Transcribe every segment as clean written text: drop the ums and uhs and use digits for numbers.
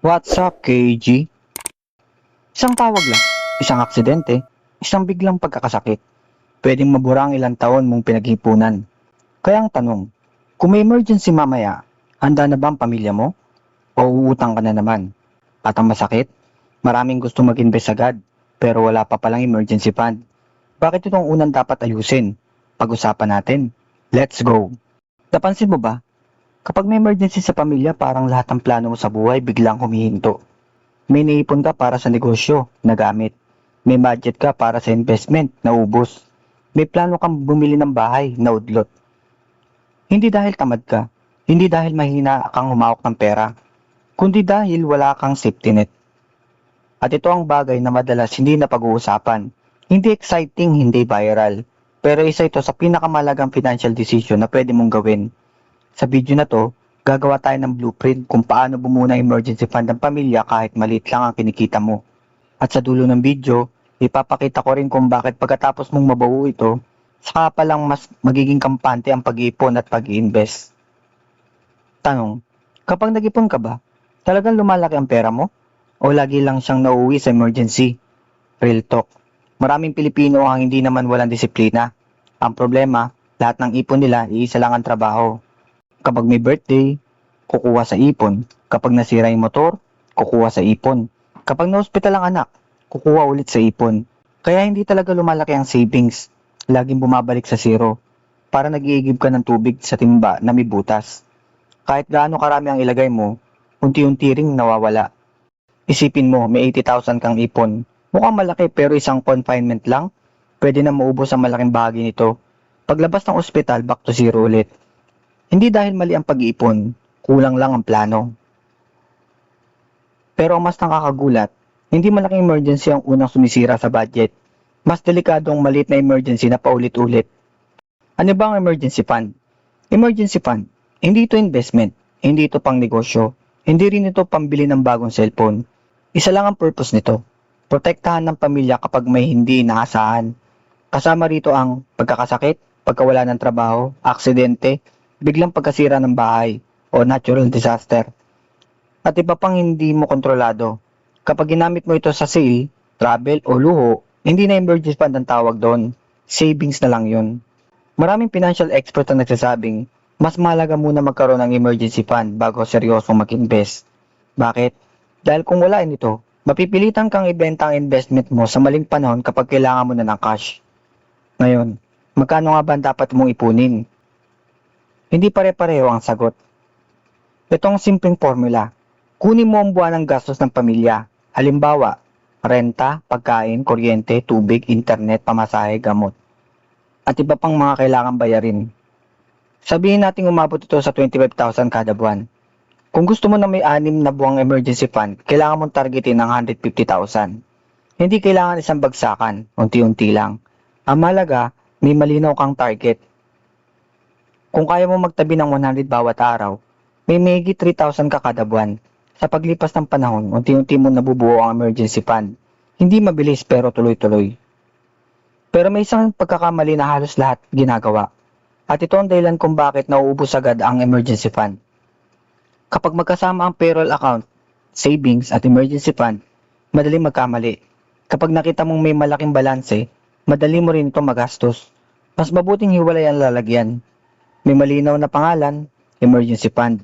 What's up, KG? Isang tawag lang, isang aksidente, isang biglang pagkakasakit. Pwedeng mabura ang ilang taon mong pinaghipunan. Kaya ang tanong, kung may emergency mamaya, handa na ba ang pamilya mo? O uutang ka na naman? At ang masakit, maraming gusto mag-invest agad, pero wala pa palang emergency fund. Bakit ito ang unang dapat ayusin? Pag-usapan natin. Let's go! Napansin mo ba? Kapag may emergency sa pamilya, parang lahat ng plano mo sa buhay biglang humihinto. May naipon ka para sa negosyo, nagamit. May budget ka para sa investment, naubos. May plano kang bumili ng bahay, naudlot. Hindi dahil tamad ka, hindi dahil mahina kang humawak ng pera, kundi dahil wala kang safety net. At ito ang bagay na madalas hindi na pag-uusapan. Hindi exciting, hindi viral. Pero isa ito sa pinakamalagang financial decision na pwede mong gawin. Sa video na to, gagawa tayo ng blueprint kung paano bumuna emergency fund ng pamilya kahit maliit lang ang kinikita mo. At sa dulo ng video, ipapakita ko rin kung bakit pagkatapos mong mabuo ito, saka pa lang mas magiging kampante ang pag-iipon at pag-iinvest. Tanong, kapag nag-ipon ka ba, talagang lumalaki ang pera mo? O lagi lang siyang nauuwi sa emergency? Real talk. Maraming Pilipino ang hindi naman walang disiplina. Ang problema, lahat ng ipon nila iisa lang ang trabaho. Kapag may birthday, kukuha sa ipon. Kapag nasira yung motor, kukuha sa ipon. Kapag na-hospital ang anak, kukuha ulit sa ipon. Kaya hindi talaga lumalaki ang savings. Laging bumabalik sa zero. Para nag-iigib ka ng tubig sa timba na may butas. Kahit gaano karami ang ilagay mo, unti-unti ring nawawala. Isipin mo, may 80,000 kang ipon. Mukhang malaki pero isang confinement lang, pwede na maubos ang malaking bahagi nito. Paglabas ng ospital, back to zero ulit. Hindi dahil mali ang pag-iipon, kulang lang ang plano. Pero ang mas nakakagulat, hindi malaking emergency ang unang sumisira sa budget. Mas delikado ang maliit na emergency na paulit-ulit. Ano ba ang emergency fund? Emergency fund, hindi ito investment, hindi ito pang negosyo, hindi rin ito pambili ng bagong cellphone. Isa lang ang purpose nito, protektahan ng pamilya kapag may hindi inaasahan. Kasama rito ang pagkakasakit, pagkawala ng trabaho, aksidente, biglang pagkasira ng bahay o natural disaster. At iba pang hindi mo kontrolado. Kapag ginamit mo ito sa sale, travel o luho, hindi na emergency fund ang tawag doon. Savings na lang yun. Maraming financial expert ang nagsasabing, mas mahalaga muna magkaroon ng emergency fund bago seryosong mag-invest. Bakit? Dahil kung wala nito, mapipilitan kang ibenta ang investment mo sa maling panahon kapag kailangan mo na ng cash. Ngayon, magkano nga ba ang dapat mong ipunin? Hindi pare-pareho ang sagot. Ito ang simpleng formula. Kunin mo ang buwan ng gastos ng pamilya. Halimbawa, renta, pagkain, kuryente, tubig, internet, pamasahe, gamot. At iba pang mga kailangan bayarin. Sabihin natin umabot ito sa 25,000 kada buwan. Kung gusto mo na may 6 na buwang emergency fund, kailangan mong targetin ng 150,000. Hindi kailangan isang bagsakan, unti-unti lang. Ang mahalaga, may malinaw kang target. Kung kaya mo magtabi ng 100 bawat araw, may mahigit 3,000 ka kada buwan. Sa paglipas ng panahon, unti-unti mo nabubuo ang emergency fund. Hindi mabilis pero tuloy-tuloy. Pero may isang pagkakamali na halos lahat ginagawa. At ito ang dahilan kung bakit nauubos agad ang emergency fund. Kapag magkasama ang payroll account, savings at emergency fund, madaling magkamali. Kapag nakita mong may malaking balanse, madali mo rin ito magastos. Mas mabuting hiwalay ang lalagyan. May malinaw na pangalan, emergency fund.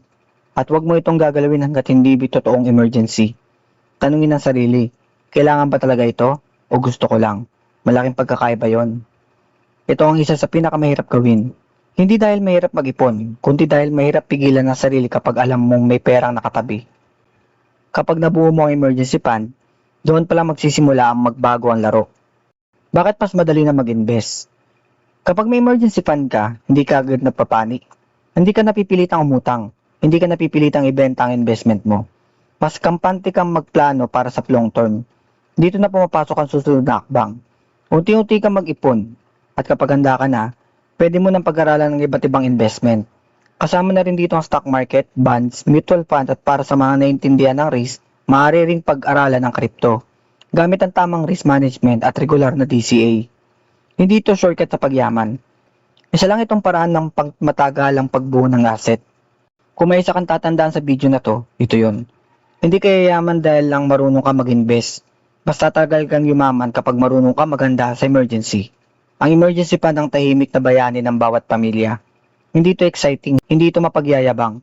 At huwag mo itong gagalawin hanggat hindi totoong emergency. Tanungin ang sarili, kailangan ba talaga ito o gusto ko lang? Malaking pagkakaiba yon. Ito ang isa sa pinakamahirap gawin. Hindi dahil mahirap mag-ipon, kundi dahil mahirap pigilan ang sarili kapag alam mong may perang nakatabi. Kapag nabuo mo ang emergency fund, doon pala magsisimula ang magbago ang laro. Bakit mas madali na mag-invest? Kapag may emergency fund ka, hindi ka agad napapanik. Hindi ka napipilitang umutang. Hindi ka napipilitang ibenta ang investment mo. Mas kampante kang magplano para sa long term. Dito na pumapasok ang susunod na akbang. Unti-unti kang mag-ipon. At kapag handa ka na, pwede mo nang pag-aralan ng iba't ibang investment. Kasama na rin dito ang stock market, bonds, mutual fund at para sa mga naintindihan ng risk, maaari ring pag-aralan ng crypto. Gamit ang tamang risk management at regular na DCA. Hindi ito shortcut sa pagyaman. Isa lang itong paraan ng matagalang pagbuo ng asset. Kung may isa kang tatandaan sa video na to, ito yun. Hindi ka yayaman dahil lang marunong ka mag-invest. Basta tagal kang yumaman kapag marunong ka maghanda sa emergency. Ang emergency fund ang tahimik na bayani ng bawat pamilya. Hindi ito exciting, hindi ito mapagyayabang.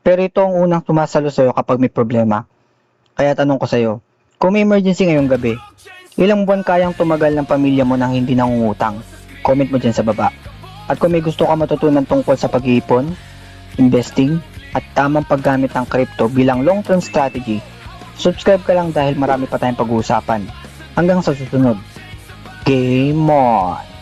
Pero ito ang unang sumasalo sa'yo kapag may problema. Kaya tanong ko sa'yo, kung may emergency ngayong gabi, ilang buwan kayang tumagal ng pamilya mo nang hindi nangungutang? Comment mo dyan sa baba. At kung may gusto ka matutunan tungkol sa pag-iipon, investing, at tamang paggamit ng crypto bilang long-term strategy, subscribe ka lang dahil marami pa tayong pag-uusapan. Hanggang sa susunod. Game on!